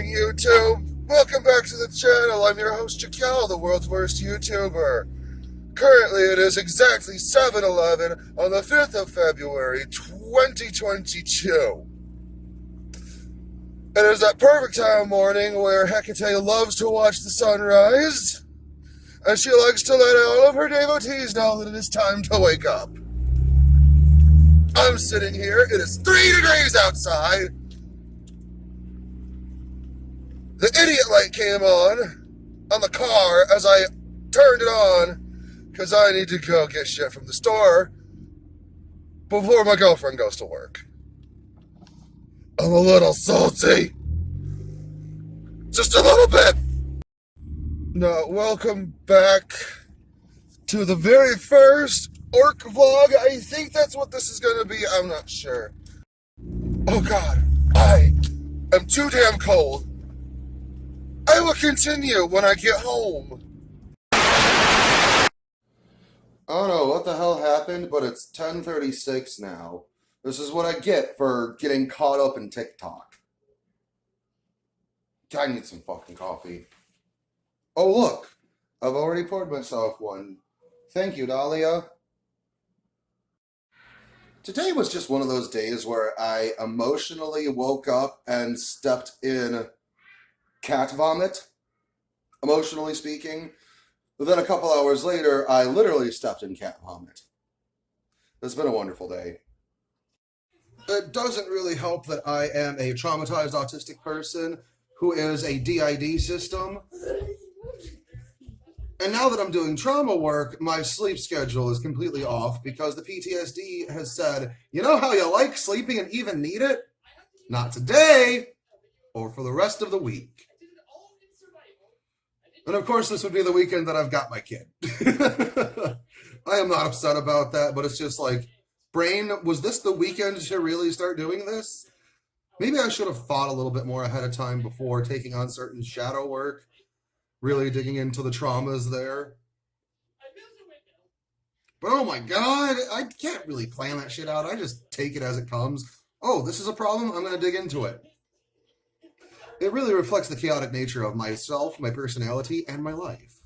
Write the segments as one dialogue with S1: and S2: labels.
S1: morning, YouTube. Welcome back to the channel. I'm your host, Jakel, the world's worst YouTuber. Currently, it is exactly 7:11 on the 5th of February, 2022. It is that perfect time of morning where Hecate loves to watch the sunrise, and she likes to let all of her devotees know that it is time to wake up. I'm sitting here. It is 3 degrees outside. The idiot light came on the car as I turned it on because I need to go get shit from the store before my girlfriend goes to work. I'm a little salty. Just a little bit. Now, welcome back to the very first orc vlog. I think that's what this is going to be. I'm not sure. Oh God, I am too damn cold. I will continue when I get home. I don't know what the hell happened, but it's 10:36 now. This is what I get for getting caught up in TikTok. I need some fucking coffee. Oh look, I've already poured myself one. Thank you, Dahlia. Today was just one of those days where I emotionally woke up and stepped in cat vomit, emotionally speaking. But then a couple hours later, I literally stepped in cat vomit. It's been a wonderful day. It doesn't really help that I am a traumatized autistic person who is a DID system. And now that I'm doing trauma work, my sleep schedule is completely off because the PTSD has said, you know how you like sleeping and even need it? Not today, or for the rest of the week. And of course, this would be the weekend that I've got my kid. I am not upset about that, but it's just like, brain, was this the weekend to really start doing this? Maybe I should have thought a little bit more ahead of time before taking on certain shadow work, really digging into the traumas there. But oh my God, I can't really plan that shit out. I just take it as it comes. Oh, this is a problem? I'm going to dig into it. It really reflects the chaotic nature of myself, my personality, and my life.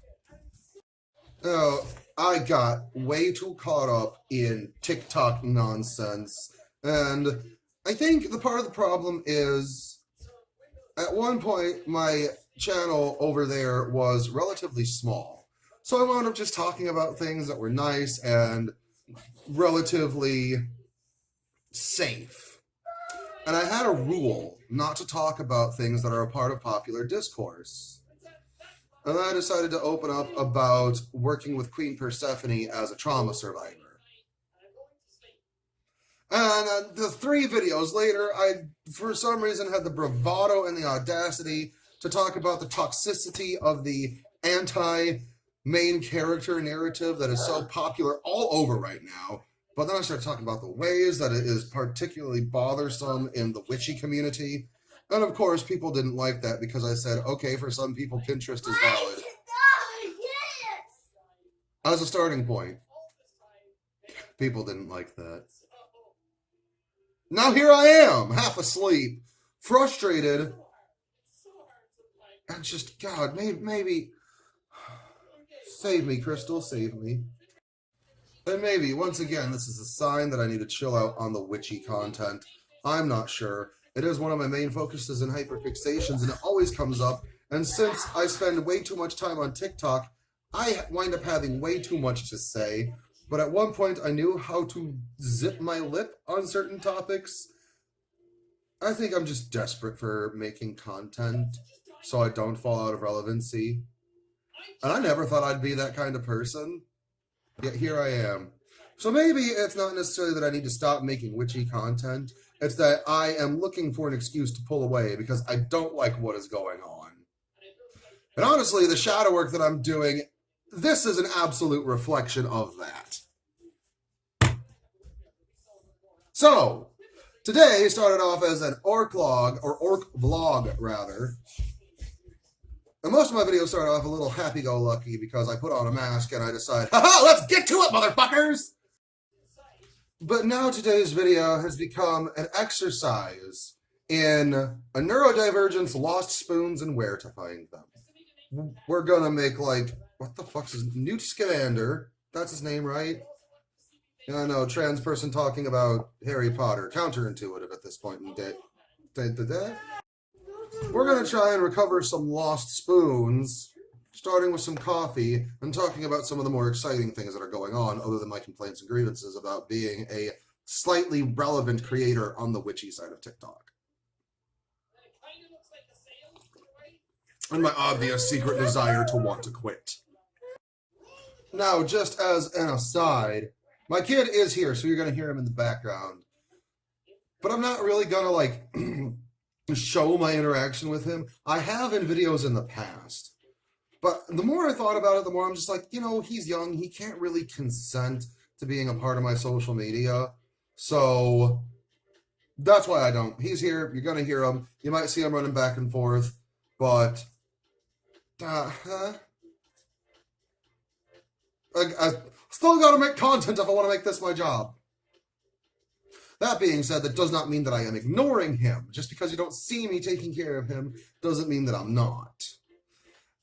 S1: Oh, I got way too caught up in TikTok nonsense. And I think the part of the problem is, at one point, my channel over there was relatively small. So I wound up just talking about things that were nice and relatively safe. And I had a rule not to talk about things that are a part of popular discourse. And I decided to open up about working with Queen Persephone as a trauma survivor. And the 3 videos later, I, for some reason, had the bravado and the audacity to talk about the toxicity of the anti-main character narrative that is so popular all over right now. But then I started talking about the ways that it is particularly bothersome in the witchy community. And of course, people didn't like that because I said, okay, for some people, Pinterest is valid. As a starting point. People didn't like that. Now here I am, half asleep, frustrated, and just, God, maybe, save me, Crystal, save me. And maybe, once again, this is a sign that I need to chill out on the witchy content. I'm not sure. It is one of my main focuses in hyperfixations, and it always comes up. And since I spend way too much time on TikTok, I wind up having way too much to say. But at one point, I knew how to zip my lip on certain topics. I think I'm just desperate for making content so I don't fall out of relevancy. And I never thought I'd be that kind of person. Yet here I am. So maybe it's not necessarily that I need to stop making witchy content. It's that I am looking for an excuse to pull away because I don't like what is going on. And honestly, the shadow work that I'm doing, this is an absolute reflection of that. So, today started off as an orc log, or orc vlog rather. And most of my videos started off a little happy-go-lucky because I put on a mask and I decide, haha, let's get to it, motherfuckers! But now today's video has become an exercise in a neurodivergence, lost spoons, and where to find them. We're gonna make like, what the fuck's his Newt Scamander? That's his name, right? Yeah, I know, trans person talking about Harry Potter. Counterintuitive at this point in day. We're gonna try and recover some lost spoons, starting with some coffee and talking about some of the more exciting things that are going on, other than my complaints and grievances about being a slightly relevant creator on the witchy side of TikTok. And my obvious secret desire to want to quit. Now, just as an aside, my kid is here, so you're going to hear him in the background. But I'm not really going to, like, show my interaction with him. I have in videos in the past. But the more I thought about it, the more I'm just like, you know, he's young. He can't really consent to being a part of my social media. So that's why I don't. He's here. You're going to hear him. You might see him running back and forth. But I still got to make content if I want to make this my job. That being said, that does not mean that I am ignoring him. Just because you don't see me taking care of him doesn't mean that I'm not.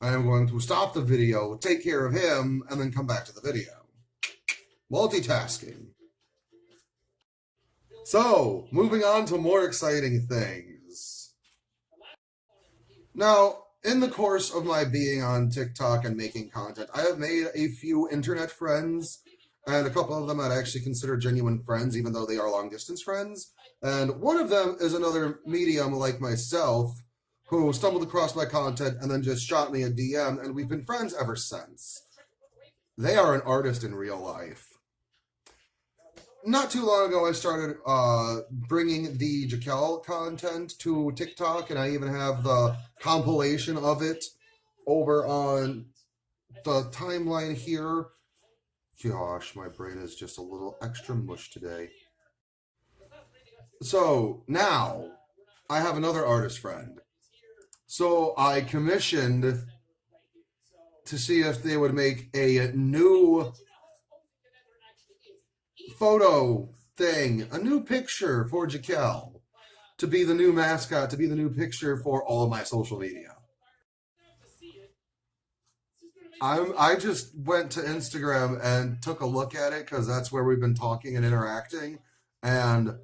S1: I am going to stop the video, take care of him, and then come back to the video. Multitasking. So, moving on to more exciting things. Now, in the course of my being on TikTok and making content, I have made a few internet friends, and a couple of them I'd actually consider genuine friends, even though they are long-distance friends. And one of them is another medium like myself, who stumbled across my content and then just shot me a DM, and we've been friends ever since. They are an artist in real life. Not too long ago, I started bringing the Jakel content to TikTok, and I even have the compilation of it over on the timeline here. Gosh, my brain is just a little extra mush today. So now I have another artist friend. So I commissioned to see if they would make a new photo thing, a new picture for Jakel to be the new mascot, to be the new picture for all of my social media. I just went to Instagram and took a look at it because that's where we've been talking and interacting. And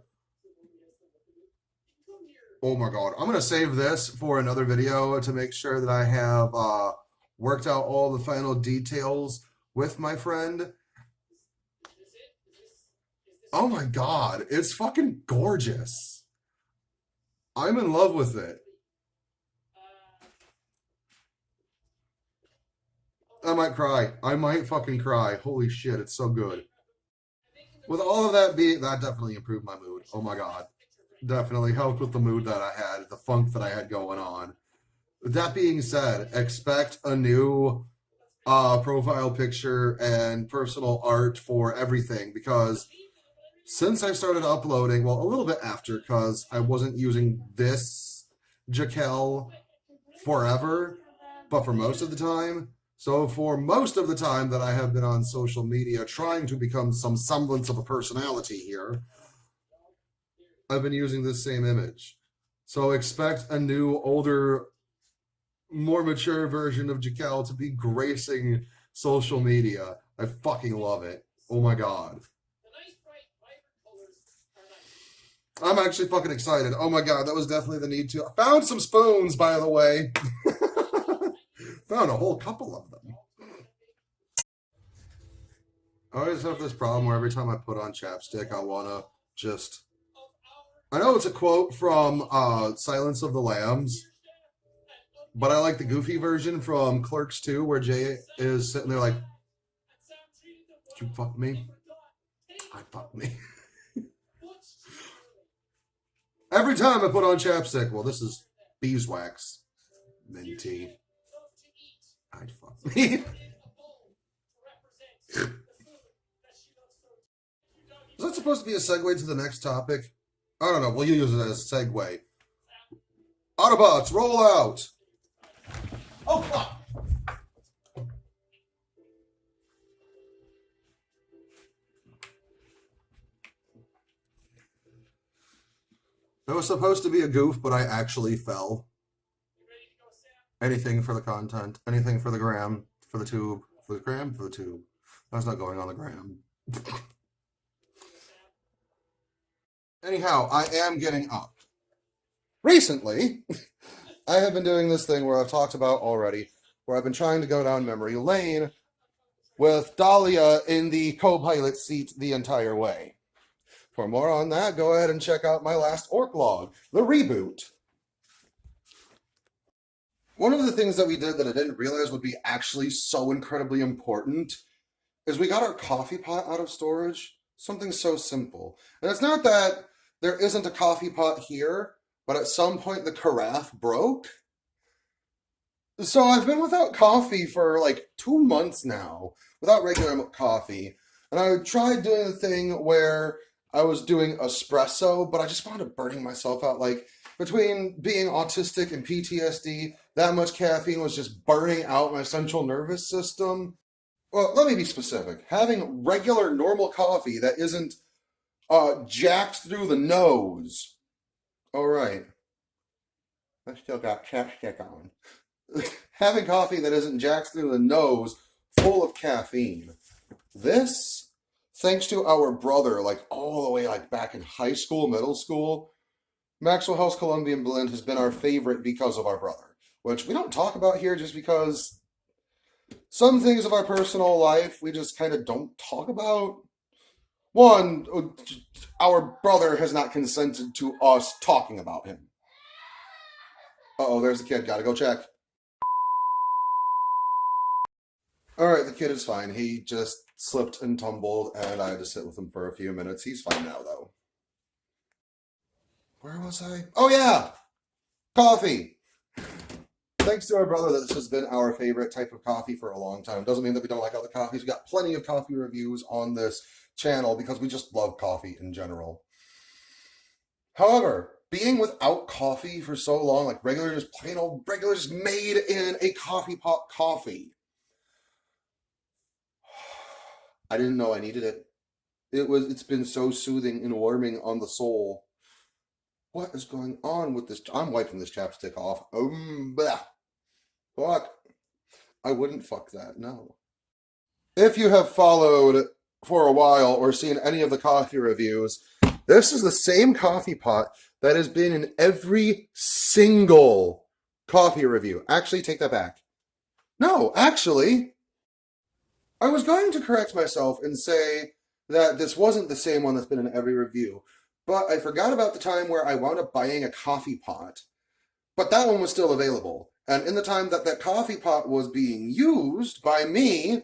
S1: oh my god, I'm going to save this for another video to make sure that I have worked out all the final details with my friend. Oh my god, it's fucking gorgeous. I'm in love with it. I might cry. I might fucking cry. Holy shit, it's so good. With all of that being, that definitely improved my mood. Oh my god. Definitely helped with the mood that I had, the funk that I had going on. That being said, expect a new profile picture and personal art for everything, because since I started uploading, well, a little bit after, because I wasn't using this Jakel forever, but for most of the time. So for most of the time that I have been on social media trying to become some semblance of a personality here, I've been using this same image. So expect a new, older, more mature version of Jakel to be gracing social media. I fucking love it. Oh my god. I'm actually fucking excited. Oh my god, that was definitely the need to. I found some spoons, by the way. Found a whole couple of them. I always have this problem where every time I put on chapstick, I want to just... I know it's a quote from Silence of the Lambs, but I like the goofy version from Clerks 2, where Jay is sitting there like, "You fuck me? I fuck me." Every time I put on chapstick, well, this is beeswax, minty. I'd fuck me. Is that supposed to be a segue to the next topic? I don't know. We'll use it as a segue. Autobots, roll out! Oh, fuck! It was supposed to be a goof, but I actually fell. Anything for the content. Anything for the gram, for the tube, for the gram, for the tube. That's not going on the gram. Anyhow, I am getting up. Recently, I have been doing this thing where I've talked about already, where I've been trying to go down memory lane with Dahlia in the co-pilot seat the entire way. For more on that, go ahead and check out my last Orc log, the reboot. One of the things that we did that I didn't realize would be actually so incredibly important is we got our coffee pot out of storage. Something so simple. And it's not that there isn't a coffee pot here, but at some point the carafe broke. So I've been without coffee for like 2 months now, without regular coffee. And I tried doing the thing where I was doing espresso, but I just wound up burning myself out. Like, between being autistic and PTSD, that much caffeine was just burning out my central nervous system. Well, let me be specific. Having regular, normal coffee that isn't jacked through the nose. All right. I still got chapstick on. Having coffee that isn't jacked through the nose, full of caffeine. This, thanks to our brother, like all the way like back in high school, middle school, Maxwell House Colombian Blend has been our favorite because of our brother, which we don't talk about here just because some things of our personal life we just kind of don't talk about. One, our brother has not consented to us talking about him. Uh-oh, there's the kid. Gotta go check. Alright, the kid is fine. He just slipped and tumbled, and I had to sit with him for a few minutes. He's fine now, though. Where was I? Oh, yeah! Coffee! Thanks to our brother, this has been our favorite type of coffee for a long time. Doesn't mean that we don't like other coffees. We got plenty of coffee reviews on this channel because we just love coffee in general. However, being without coffee for so long, like regular, just plain old regular, just made in a coffee pot coffee, I didn't know I needed it. It's been so soothing and warming on the soul. What is going on with this? I'm wiping this chapstick off. Blah. Fuck. I wouldn't fuck that, no. If you have followed for a while or seen any of the coffee reviews, this is the same coffee pot that has been in every single coffee review. Actually, take that back. No, actually, I was going to correct myself and say that this wasn't the same one that's been in every review, but I forgot about the time where I wound up buying a coffee pot, but that one was still available. And in the time that that coffee pot was being used by me,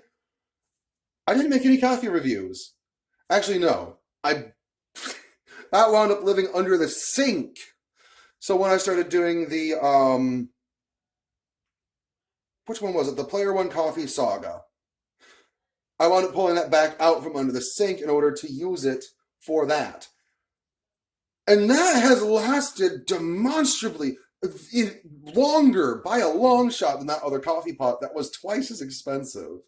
S1: I didn't make any coffee reviews. Actually, no. That wound up living under the sink. So when I started doing the, which one was it? The Player One Coffee Saga. I wound up pulling that back out from under the sink in order to use it for that. And that has lasted demonstrably longer by a long shot than that other coffee pot that was twice as expensive.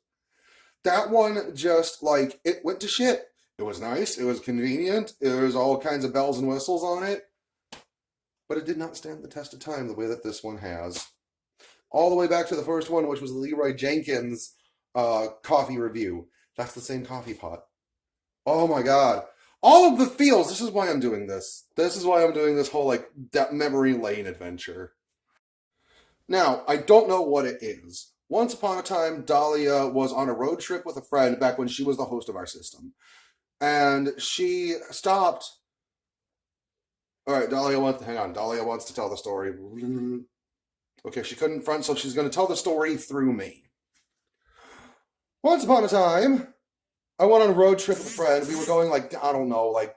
S1: That one just, like, it went to shit. It was nice, it was convenient, there was all kinds of bells and whistles on it, but it did not stand the test of time the way that this one has. All the way back to the first one, which was the Leroy Jenkins coffee review. That's the same coffee pot. Oh my god. All of the feels, this is why I'm doing this. This is why I'm doing this whole, like, that memory lane adventure. Now, I don't know what it is. Once upon a time, Dahlia was on a road trip with a friend back when she was the host of our system. And she stopped. Alright, Dahlia wants to tell the story. Okay, she couldn't front, so she's going to tell the story through me. Once upon a time, I went on a road trip with a friend. We were going, like, I don't know, like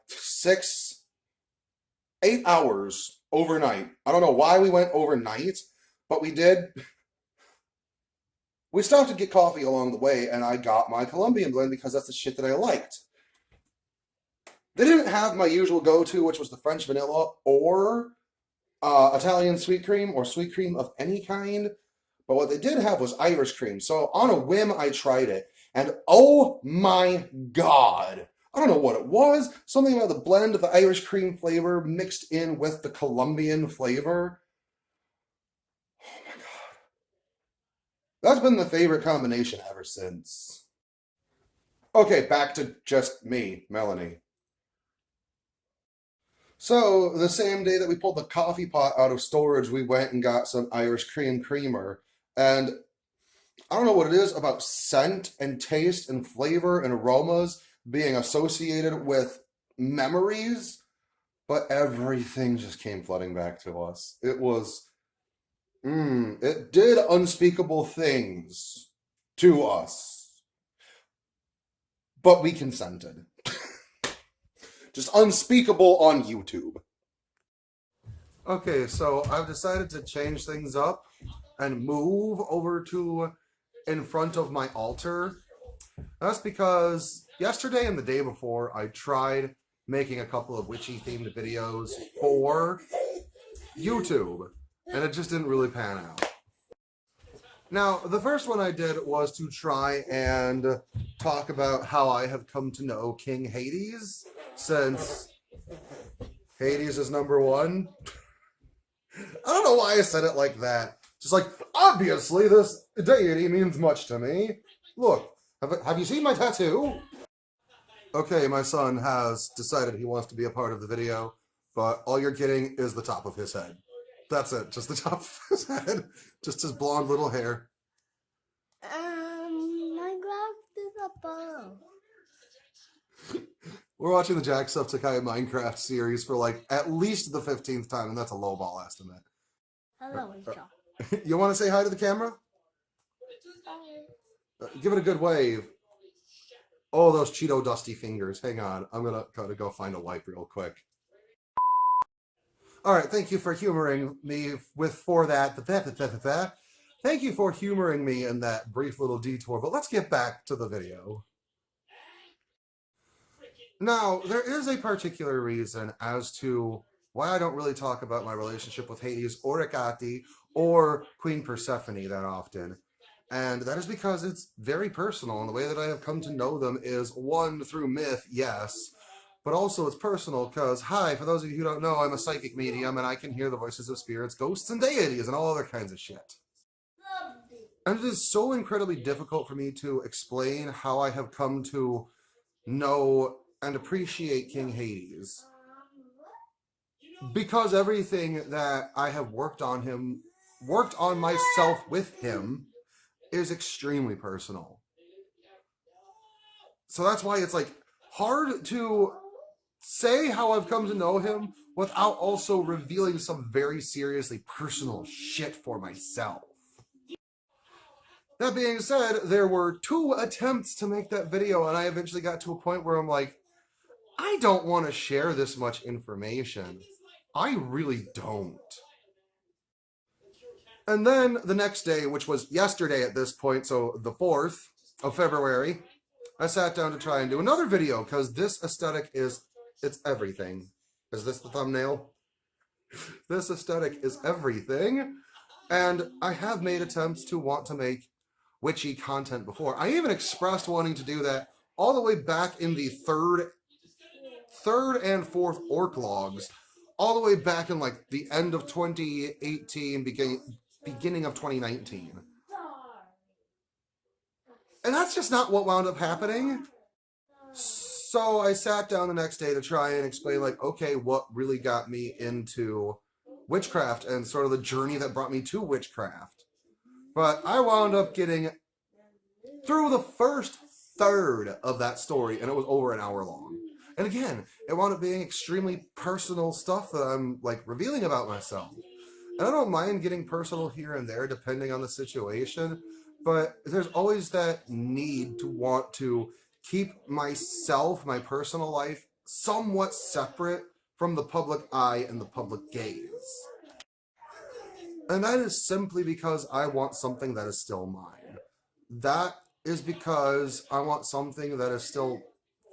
S1: 8 hours overnight. I don't know why we went overnight, but we did. We stopped to get coffee along the way, and I got my Colombian blend because that's the shit that I liked. They didn't have my usual go-to, which was the French vanilla or Italian sweet cream or sweet cream of any kind. But what they did have was Irish cream. So on a whim, I tried it. And oh my god, I don't know what it was. Something about the blend of the Irish cream flavor mixed in with the Colombian flavor. Oh my God. That's been the favorite combination ever since. Okay, back to just me, Melanie. So, the same day that we pulled the coffee pot out of storage, we went and got some Irish cream creamer. And I don't know what it is about scent and taste and flavor and aromas being associated with memories, but everything just came flooding back to us. It did unspeakable things to us, but we consented. Just unspeakable on YouTube. Okay, so I've decided to change things up and move over to in front of my altar. That's because yesterday and the day before, I tried making a couple of witchy themed videos for YouTube, and it just didn't really pan out. Now, the first one I did was to try and talk about how I have come to know King Hades, since Hades is number one. I don't know why I said it like that. Just like, obviously, this deity means much to me. Look, have you seen my tattoo? Okay, my son has decided he wants to be a part of the video, but all you're getting is the top of his head. That's it, just the top of his head. Just his blonde little hair.
S2: Minecraft is a bomb.
S1: We're watching the Jacksepticeye Minecraft series for like at least the 15th time, and that's a lowball estimate.
S2: Hello, Rachel.
S1: You want to say hi to the camera? Give it a good wave. Oh, those Cheeto dusty fingers. Hang on. I'm going to gotta go find a wipe real quick. All right. Thank you for humoring me for that. Thank you for humoring me in that brief little detour, but let's get back to the video. Now, there is a particular reason as to why I don't really talk about my relationship with Hades or Hecate or Queen Persephone that often. And that is because it's very personal, and the way that I have come to know them is, one, through myth, yes, but also it's personal because, hi, for those of you who don't know, I'm a psychic medium, and I can hear the voices of spirits, ghosts, and deities, and all other kinds of shit. And it is so incredibly difficult for me to explain how I have come to know and appreciate King Hades, because everything that I have worked on myself with him, is extremely personal. So that's why it's like hard to say how I've come to know him without also revealing some very seriously personal shit for myself. That being said, there were 2 attempts to make that video, and I eventually got to a point where I'm like, I don't want to share this much information. I really don't. And then the next day, which was yesterday at this point, so the 4th of February, I sat down to try and do another video, because this aesthetic it's everything. Is this the thumbnail? This aesthetic is everything. And I have made attempts to want to make witchy content before. I even expressed wanting to do that all the way back in the third and fourth orc logs, all the way back in like the end of 2018, beginning of 2019. And that's just not what wound up happening. So I sat down the next day to try and explain, like, okay, what really got me into witchcraft and sort of the journey that brought me to witchcraft. But I wound up getting through the first third of that story, and it was over an hour long. And again, it wound up being extremely personal stuff that I'm like revealing about myself. And I don't mind getting personal here and there depending on the situation, but there's always that need to want to keep myself, my personal life, somewhat separate from the public eye and the public gaze. And that is simply because I want something that is still mine. That is because I want something that is still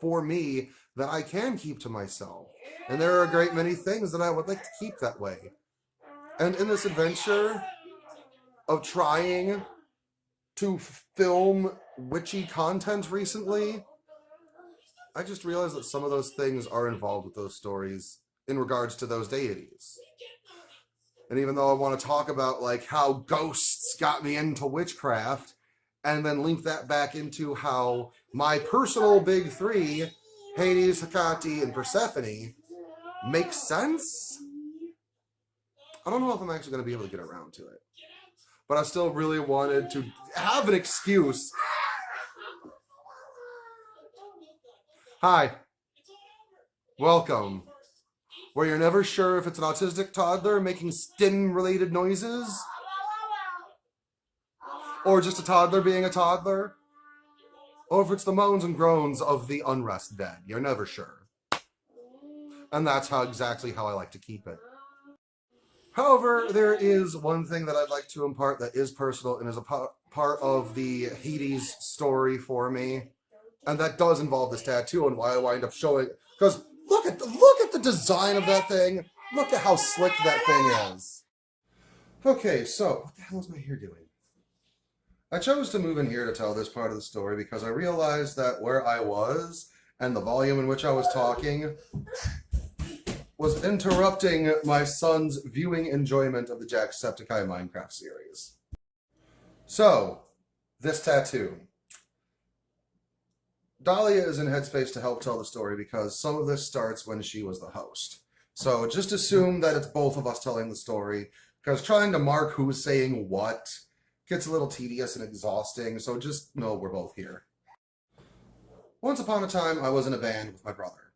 S1: for me that I can keep to myself. And there are a great many things that I would like to keep that way. And in this adventure of trying to film witchy content recently, I just realized that some of those things are involved with those stories in regards to those deities. And even though I want to talk about like how ghosts got me into witchcraft, and then link that back into how my personal big three, Hades, Hecate, and Persephone, makes sense, I don't know if I'm actually going to be able to get around to it. But I still really wanted to have an excuse. Hi. Welcome. Where you're never sure if it's an autistic toddler making stim-related noises, or just a toddler being a toddler, or if it's the moans and groans of the unrest dead. You're never sure. And that's exactly how I like to keep it. However, there is one thing that I'd like to impart that is personal and is a part of the Hades story for me. And that does involve this tattoo and why I wind up showing. Because look at the design of that thing. Look at how slick that thing is. Okay, so what the hell is my hair doing? I chose to move in here to tell this part of the story because I realized that where I was and the volume in which I was talking was interrupting my son's viewing enjoyment of the Jacksepticeye Minecraft series. So, this tattoo. Dahlia is in headspace to help tell the story because some of this starts when she was the host. So just assume that it's both of us telling the story, because trying to mark who's saying what gets a little tedious and exhausting, so just know we're both here. Once upon a time, I was in a band with my brother.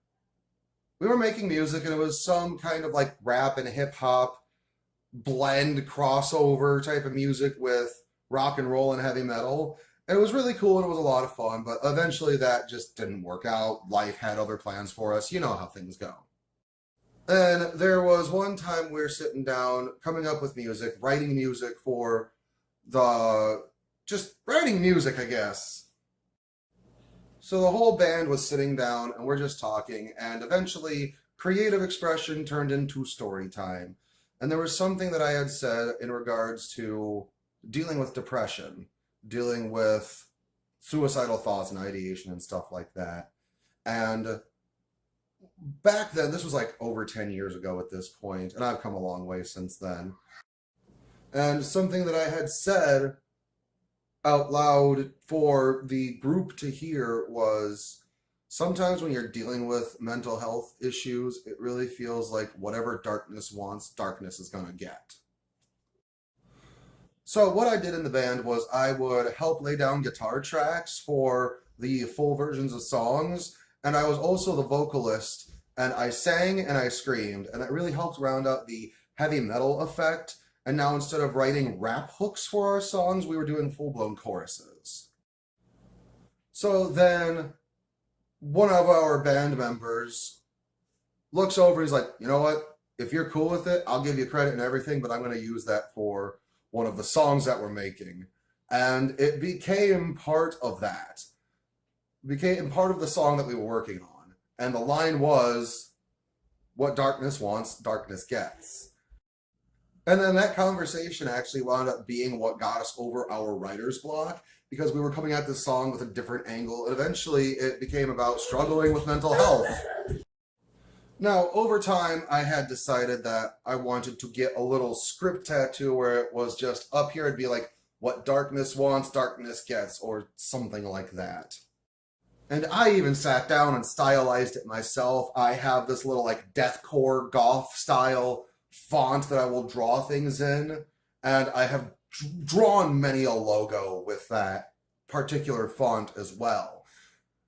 S1: We were making music, and it was some kind of like rap and hip-hop blend crossover type of music with rock and roll and heavy metal. And it was really cool, and it was a lot of fun, but eventually that just didn't work out. Life had other plans for us. You know how things go. And there was one time we were sitting down, coming up with music, writing music for just writing music, I guess. So the whole band was sitting down, and we're just talking, and eventually creative expression turned into story time. And there was something that I had said in regards to dealing with depression, dealing with suicidal thoughts and ideation and stuff like that. And back then, this was like over 10 years ago at this point, and I've come a long way since then. And something that I had said out loud for the group to hear was, sometimes when you're dealing with mental health issues, it really feels like whatever darkness wants, darkness is going to get. So what I did in the band was I would help lay down guitar tracks for the full versions of songs, and I was also the vocalist, and I sang and I screamed, and that really helped round out the heavy metal effect. And now instead of writing rap hooks for our songs, we were doing full-blown choruses. So then one of our band members looks over and he's like, you know what? If you're cool with it, I'll give you credit and everything, but I'm going to use that for one of the songs that we're making. And it became part of that. It became part of the song that we were working on. And the line was, what darkness wants, darkness gets. And then that conversation actually wound up being what got us over our writer's block, because we were coming at this song with a different angle, and eventually it became about struggling with mental health. Now, over time, I had decided that I wanted to get a little script tattoo where it was just up here, it'd be like, what darkness wants, darkness gets, or something like that. And I even sat down and stylized it myself. I have this little like deathcore goth style font that I will draw things in, and I have drawn many a logo with that particular font as well.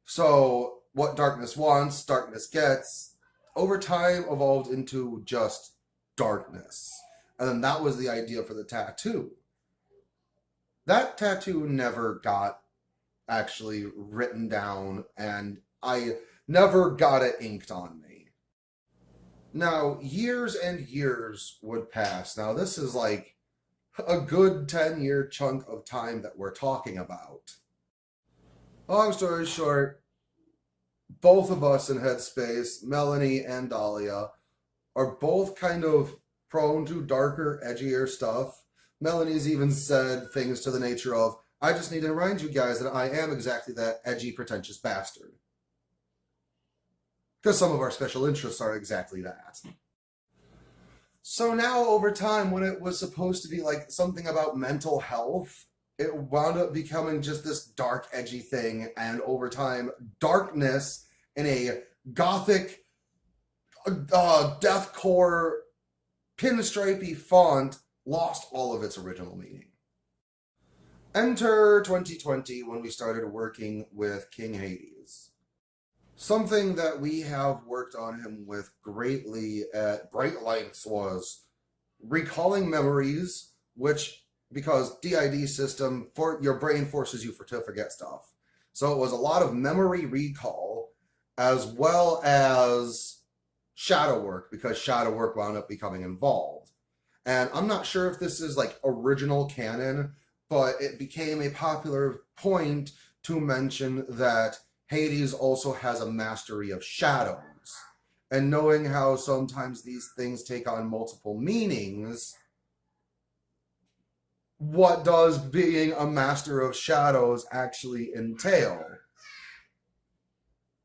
S1: So what darkness wants, darkness gets, over time evolved into just darkness. And then that was the idea for the tattoo. That tattoo never got actually written down, and I never got it inked on me. Now, years and years would pass. Now, this is like a good 10-year chunk of time that we're talking about. Long story short, both of us in Headspace, Melanie and Dahlia, are both kind of prone to darker, edgier stuff. Melanie's even said things to the nature of, I just need to remind you guys that I am exactly that edgy, pretentious bastard. because some of our special interests are exactly that. So now over time, when it was supposed to be like something about mental health, it wound up becoming just this dark, edgy thing, and over time, darkness in a gothic, deathcore, pinstripey font lost all of its original meaning. Enter 2020 when we started working with King Hades. Something that we have worked on him with greatly at great lengths was recalling memories, which, because DID system, for your brain forces you to forget stuff. So it was a lot of memory recall as well as shadow work, because shadow work wound up becoming involved. And I'm not sure if this is like original canon, but it became a popular point to mention that Hades also has a mastery of shadows. And knowing how sometimes these things take on multiple meanings, what does being a master of shadows actually entail?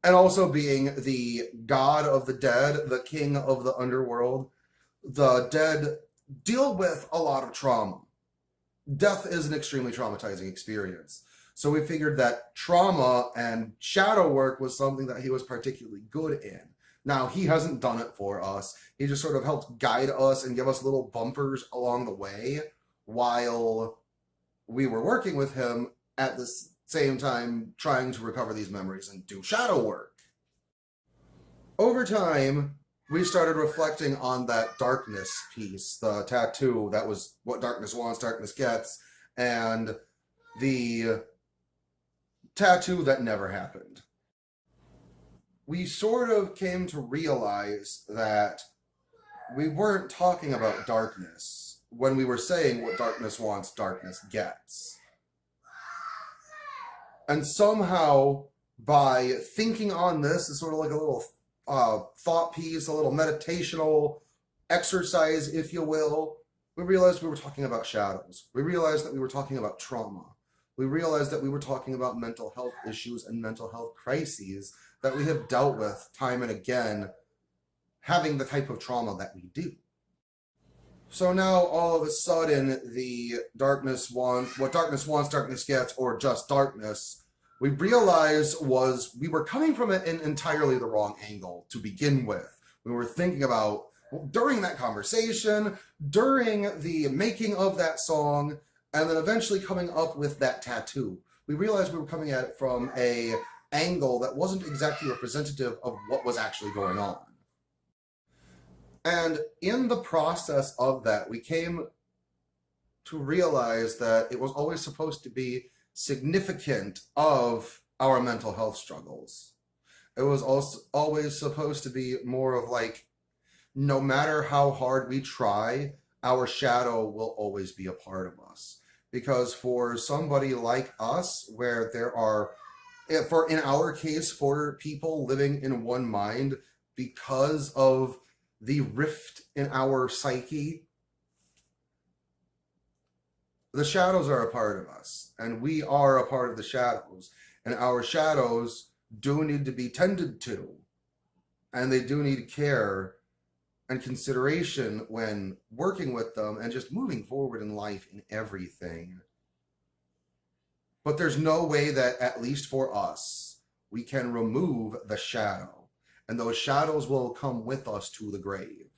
S1: And also being the god of the dead, the king of the underworld, the dead deal with a lot of trauma. Death is an extremely traumatizing experience. So we figured that trauma and shadow work was something that he was particularly good in. Now, he hasn't done it for us. He just sort of helped guide us and give us little bumpers along the way while we were working with him, at the same time trying to recover these memories and do shadow work. Over time, we started reflecting on that darkness piece, the tattoo that was what darkness wants, darkness gets, and the tattoo that never happened. We sort of came to realize that we weren't talking about darkness when we were saying what darkness wants, darkness gets. And somehow, by thinking on this as sort of like a little thought piece, a little meditational exercise, if you will, we realized we were talking about shadows. We realized that we were talking about trauma. We realized that we were talking about mental health issues and mental health crises that we have dealt with time and again, having the type of trauma that we do. So now, all of a sudden, the what darkness wants, darkness gets, or just darkness, we realized was we were coming from it in entirely the wrong angle to begin with. We were thinking about, during that conversation, during the making of that song, and then eventually coming up with that tattoo. We realized we were coming at it from a angle that wasn't exactly representative of what was actually going on. And in the process of that, we came to realize that it was always supposed to be significant of our mental health struggles. It was also always supposed to be more of like, no matter how hard we try, our shadow will always be a part of us. Because for somebody like us, where there are, in our case, for people living in one mind, because of the rift in our psyche, the shadows are a part of us, and we are a part of the shadows, and our shadows do need to be tended to, and they do need care and consideration when working with them and just moving forward in life in everything. But there's no way that, at least for us, we can remove the shadow, and those shadows will come with us to the grave.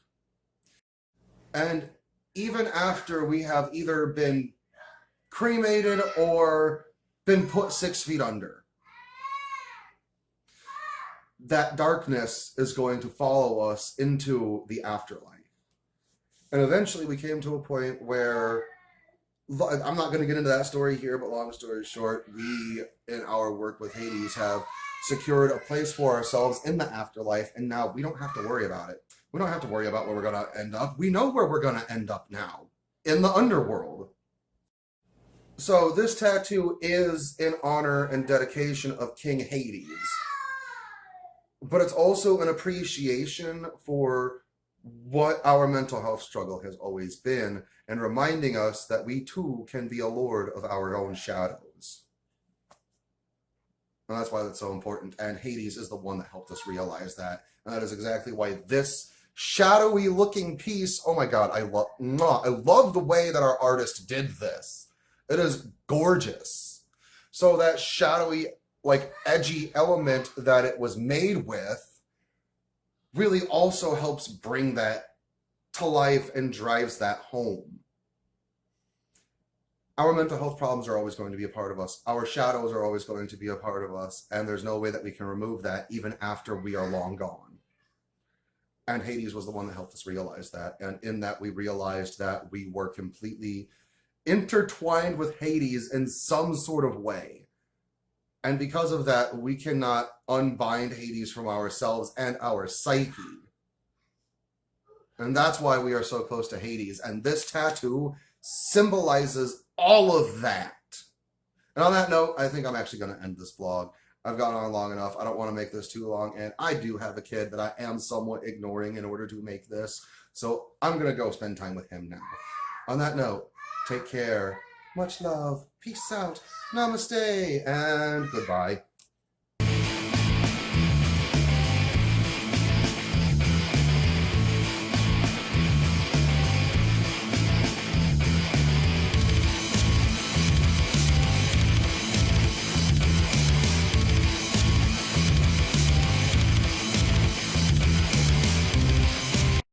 S1: And even after we have either been cremated or been put 6 feet under, that darkness is going to follow us into the afterlife. And eventually we came to a point where, I'm not going to get into that story here, but long story short, we, in our work with Hades, have secured a place for ourselves in the afterlife, and now we don't have to worry about it. We don't have to worry about where we're going to end up. We know where we're going to end up now, in the underworld. So this tattoo is in honor and dedication of King Hades. But it's also an appreciation for what our mental health struggle has always been, and reminding us that we too can be a lord of our own shadows. And that's why that's so important. And Hades is the one that helped us realize that. And that is exactly why this shadowy looking piece, oh my god, I love the way that our artist did this. It is gorgeous. So that shadowy, like edgy element that it was made with really also helps bring that to life and drives that home. Our mental health problems are always going to be a part of us. Our shadows are always going to be a part of us. And there's no way that we can remove that even after we are long gone. And Hades was the one that helped us realize that. And in that, we realized that we were completely intertwined with Hades in some sort of way. And because of that, we cannot unbind Hades from ourselves and our psyche. And that's why we are so close to Hades. And this tattoo symbolizes all of that. And on that note, I think I'm actually going to end this vlog. I've gone on long enough. I don't want to make this too long. And I do have a kid that I am somewhat ignoring in order to make this. So I'm going to go spend time with him now. On that note, take care. Much love. Peace out. Namaste. And goodbye.